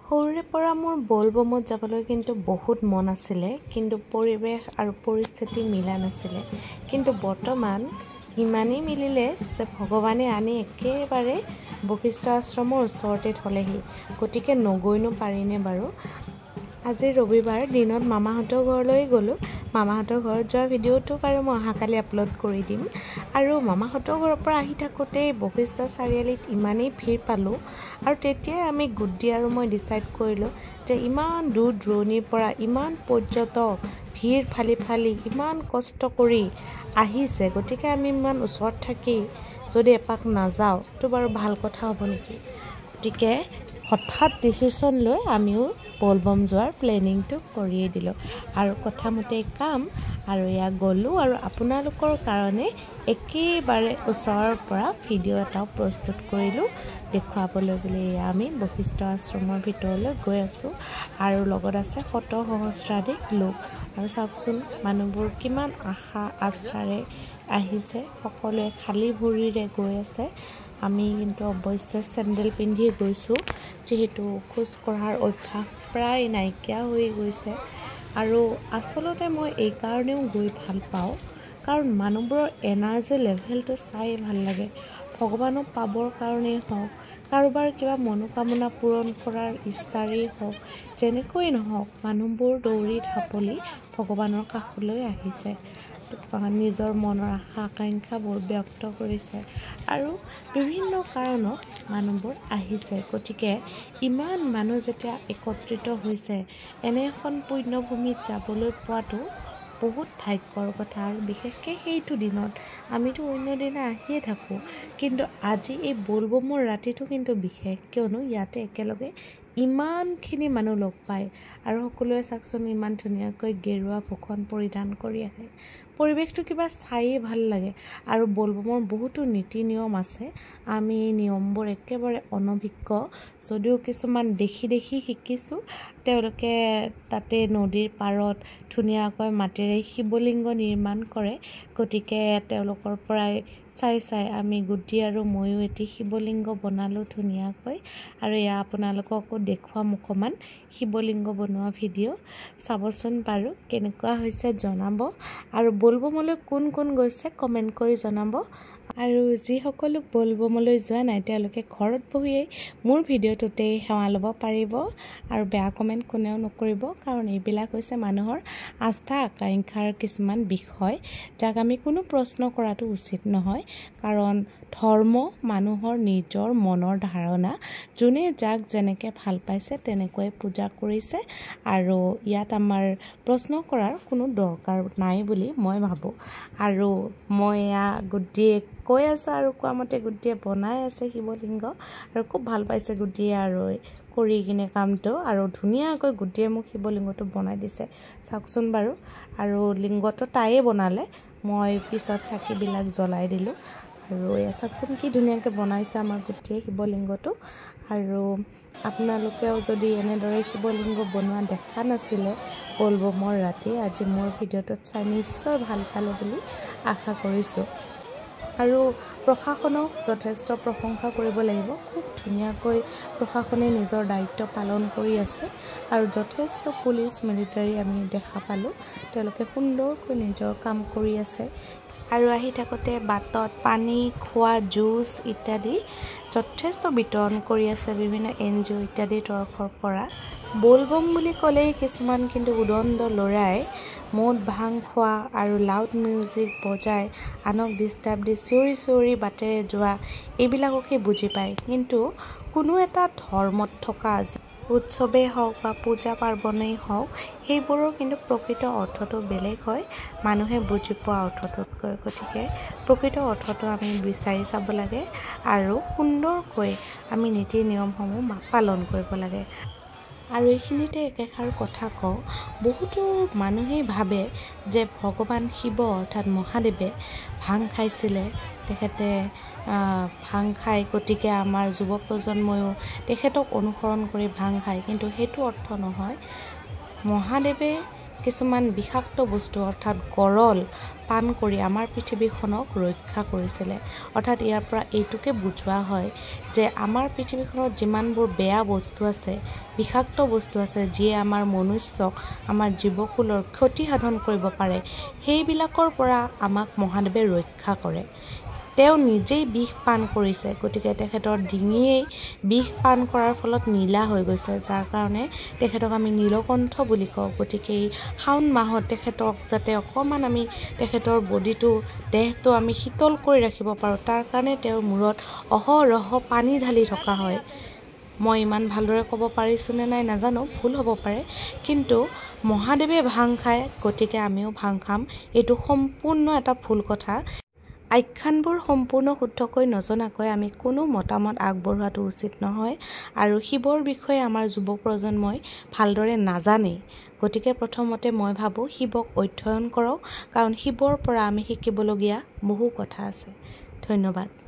সৰুৰে পৰা মোৰ বলবমত যাবলৈ কিন্তু বহুত মন আছিলে, কিন্তু পৰিৱেশ আৰু পৰিস্থিতি মিলা নাছিলে। কিন্তু বৰ্তমান ইমানেই মিলিলে যে ভগৱানে আনি একেবাৰে বশিষ্ঠ আশ্ৰমৰ ওচৰতে থলেহি। গতিকে নগৈনো পাৰিনে বাৰু। আজি ৰবিবাৰ দিনত মামাহঁতৰ ঘৰলৈ গ'লোঁ। মামাহঁতৰ ঘৰত যোৱা ভিডিঅ'টো বাৰু মই অহাকালি আপলোড কৰি দিম। আৰু মামাহঁতৰ ঘৰৰ পৰা আহি থাকোঁতেই বশিষ্ঠ চাৰিআলিত ইমানেই ভিৰ পালোঁ, আৰু তেতিয়াই আমি গুড্ডি আৰু মই ডিচাইড কৰিলোঁ যে ইমান দূৰ দূৰণিৰ পৰা ইমান পৰ্যটক ভিৰ ফালি ফালি ইমান কষ্ট কৰি আহিছে, গতিকে আমি ইমান ওচৰত থাকি যদি এপাক নাযাওঁ তো বাৰু ভাল কথা হ'ব নেকি। গতিকে হঠাৎ ডিচিশ্যন লৈ আমিও বলবম যোৱাৰ প্লেনিংটো কৰিয়ে দিলোঁ। আৰু কথামতেই কাম আৰু ইয়াত গ'লোঁ আৰু আপোনালোকৰ কাৰণে একেবাৰে ওচৰৰ পৰা ভিডিঅ' এটাও প্ৰস্তুত কৰিলোঁ দেখুৱাবলৈ বুলি। আমি বশিষ্ঠ আশ্ৰমৰ ভিতৰলৈ গৈ আছোঁ আৰু লগত আছে শত সহস্ৰাধিক লোক। আৰু চাওকচোন মানুহবোৰ কিমান আশা আস্থাৰে আহিছে, সকলোৱে খালী ভৰিৰে গৈ আছে। আমি কিন্তু অৱশ্যে চেণ্ডেল পিন্ধি গৈছোঁ, যিহেতু খোজ কঢ়াৰ অভ্যাস প্ৰায় নাইকিয়া হৈ গৈছে। আৰু আচলতে মই এইকাৰণেও গৈ ভাল পাওঁ, কাৰণ মানুহবোৰৰ এনাৰ্জি লেভেলটো চাই ভাল লাগে। ভগৱানক পাবৰ কাৰণেই হওক, কাৰোবাৰ কিবা মনোকামনা পূৰণ কৰাৰ ইচ্ছাৰেই হওক, যেনেকৈ নহওক মানুহবোৰ দৌৰি ঢাপলি ভগৱানৰ কাষলৈ আহিছে, নিজৰ মনৰ আশা আকাংক্ষাবোৰ ব্যক্ত কৰিছে আৰু বিভিন্ন কাৰণত মানুহবোৰ আহিছে। গতিকে ইমান মানুহ যেতিয়া একত্ৰিত হৈছে, এনে এখন পুণ্যভূমিত যাবলৈ পোৱাটো বহুত ভাগ্যৰ কথা। আৰু বিশেষকৈ সেইটো দিনত, আমিতো অন্য দিনা আহিয়ে থাকোঁ, কিন্তু আজি এই বলবমৰ ৰাতিটো কিন্তু বিশেষ, কিয়নো ইয়াতে একেলগে ইমানখিনি মানুহ লগ পায় আৰু সকলোৱে চাওকচোন ইমান ধুনীয়াকৈ গেৰুৱা ভূষণ পৰিধান কৰি আহে। পৰিৱেশটো কিবা চায়েই ভাল লাগে। আৰু বলবমৰ বহুতো নীতি নিয়ম আছে, আমি এই নিয়মবোৰ একেবাৰে অনভিজ্ঞ, যদিও কিছুমান দেখি দেখি শিকিছোঁ। তেওঁলোকে তাতে নদীৰ পাৰত ধুনীয়াকৈ মাটিৰে শিৱলিংগ নিৰ্মাণ কৰে, গতিকে তেওঁলোকৰ পৰাই চাই চাই আমি গুড্ডি আৰু ময়ো এটি শিৱলিংগ বনালোঁ ধুনীয়াকৈ। আৰু এয়া আপোনালোককো দেখুৱাম অকণমান শিৱলিংগ বনোৱা ভিডিঅ', চাবচোন বাৰু কেনেকুৱা হৈছে জনাব। আৰু বলবমলৈ কোন কোন গৈছে কমেণ্ট কৰি জনাব। আৰু যিসকলো বলবমলৈ যোৱা নাই তেওঁলোকে ঘৰত বহিয়েই মোৰ ভিডিঅ'টোতেই সেৱা ল'ব পাৰিব। আৰু বেয়া কমেণ্ট কোনেও নকৰিব, কাৰণ এইবিলাক হৈছে মানুহৰ আস্থা আকাংক্ষাৰ কিছুমান বিষয়, যাক আমি কোনো প্ৰশ্ন কৰাটো উচিত নহয়। কাৰণ ধৰ্ম মানুহৰ নিজৰ মনৰ ধাৰণা, যোনে যাক যেনেকৈ ভাল পাইছে তেনেকৈ পূজা কৰিছে, আৰু ইয়াত আমাৰ প্ৰশ্ন কৰাৰ কোনো দৰকাৰ নাই বুলি মই ভাবোঁ। আৰু মই এয়া গুড্ডিয়ে কৈ আছোঁ আৰু কোৱা মতে গুড্ডিয়ে বনাই আছে শিৱলিংগ, আৰু খুব ভাল পাইছে গুড্ডিয়ে আৰু কৰি কিনে কামটো, আৰু ধুনীয়াকৈ গুড্ডিয়ে মোক শিৱলিংগটো বনাই দিছে চাওকচোন বাৰু। আৰু লিংগটো তাইয়ে বনালে, মই পিছত চাকিবিলাক জ্বলাই দিলোঁ। আৰু এয়া চাওকচোন কি ধুনীয়াকৈ বনাইছে আমাৰ গুড্ডিয়ে শিৱলিংগটো। আৰু আপোনালোকেও যদি এনেদৰে শিৱলিংগ বনোৱা দেখা নাছিলে বলবমৰ ৰাতি, আজি মোৰ ভিডিঅ'টোত চাই নিশ্চয় ভাল পালে বুলি আশা কৰিছোঁ। আৰু প্ৰশাসনক যথেষ্ট প্ৰশংসা কৰিব লাগিব, খুব ধুনীয়াকৈ প্ৰশাসনে নিজৰ দায়িত্ব পালন কৰি আছে। আৰু যথেষ্ট পুলিচ মিলিটাৰী আমি দেখা পালোঁ, তেওঁলোকে সুন্দৰকৈ নিজৰ কাম কৰি আছে। আৰু আহি থাকোঁতে বাটত পানী, খোৱা জুচ ইত্যাদি যথেষ্ট বিতৰণ কৰি আছে বিভিন্ন NGO ইত্যাদিৰ তৰফৰ পৰা। বলবম বুলি ক'লেই কিছুমান কিন্তু উদণ্ড ল'ৰাই মদ ভাং খোৱা আৰু লাউড মিউজিক বজাই আনক ডিষ্টাৰ্ব দি চিঞৰি চিঞৰি বাটেৰে যোৱা, এইবিলাককে বুজি পায়। কিন্তু কোনো এটা ধৰ্মত থকা উৎসৱেই হওক বা পূজা পাৰ্বণেই হওক, সেইবোৰৰ কিন্তু প্ৰকৃত অৰ্থটো বেলেগ হয় মানুহে বুজি পোৱা অৰ্থটোতকৈ। গতিকে প্ৰকৃত অৰ্থটো আমি বিচাৰি চাব লাগে আৰু সুন্দৰকৈ আমি নীতি নিয়মসমূহ পালন কৰিব লাগে। আৰু এইখিনিতে একেষাৰ কথা কওঁ, বহুতো মানুহেই ভাবে যে ভগৱান শিৱ অৰ্থাৎ মহাদেৱে ভাং খাইছিলে, তেখেতে ভাং খায়, গতিকে আমাৰ যুৱ প্ৰজন্ময়ো তেখেতক অনুসৰণ কৰি ভাং খায়, কিন্তু সেইটো অৰ্থ নহয়। মহাদেৱে কিছুমান বিষাক্ত বস্তু অৰ্থাৎ গৰল পান কৰি আমাৰ পৃথিৱীখনক ৰক্ষা কৰিছিলে। অৰ্থাৎ ইয়াৰ পৰা এইটোকে বুজোৱা হয় যে আমাৰ পৃথিৱীখনত যিমানবোৰ বেয়া বস্তু আছে, বিষাক্ত বস্তু আছে, যিয়ে আমাৰ মনুষ্যক, আমাৰ জীৱকুলৰ ক্ষতি সাধন কৰিব পাৰে, সেইবিলাকৰ পৰা আমাক মহাদেৱে ৰক্ষা কৰে। তেওঁ নিজেই বিষ পান কৰিছে, গতিকে তেখেতৰ ডিঙিয়েই বিষ পান কৰাৰ ফলত নীলা হৈ গৈছে, যাৰ কাৰণে তেখেতক আমি নীলকণ্ঠ বুলি কওঁ। গতিকে এই শাওণ মাহত তেখেতক যাতে অকণমান আমি তেখেতৰ বডিটো, দেহটো আমি শীতল কৰি ৰাখিব পাৰোঁ, তাৰ কাৰণে তেওঁৰ মূৰত অহৰহ পানী ঢালি থকা হয়। মই ইমান ভালদৰে ক'ব পাৰিছোঁ নে নাই নাজানো, ভুল হ'ব পাৰে, কিন্তু মহাদেৱে ভাং খায়, গতিকে আমিও ভাং খাম, এইটো সম্পূৰ্ণ এটা ভুল কথা। আখ্যানবোৰ সম্পূৰ্ণ শুদ্ধকৈ নজনাকৈ আমি কোনো মতামত আগবঢ়োৱাটো উচিত নহয়, আৰু শিৱৰ বিষয়ে আমাৰ যুৱ প্ৰজন্মই ভালদৰে নাজানেই। গতিকে প্ৰথমতে মই ভাবোঁ শিৱক অধ্যয়ন কৰক, কাৰণ শিৱৰ পৰা আমি শিকিবলগীয়া বহু কথা আছে। ধন্যবাদ।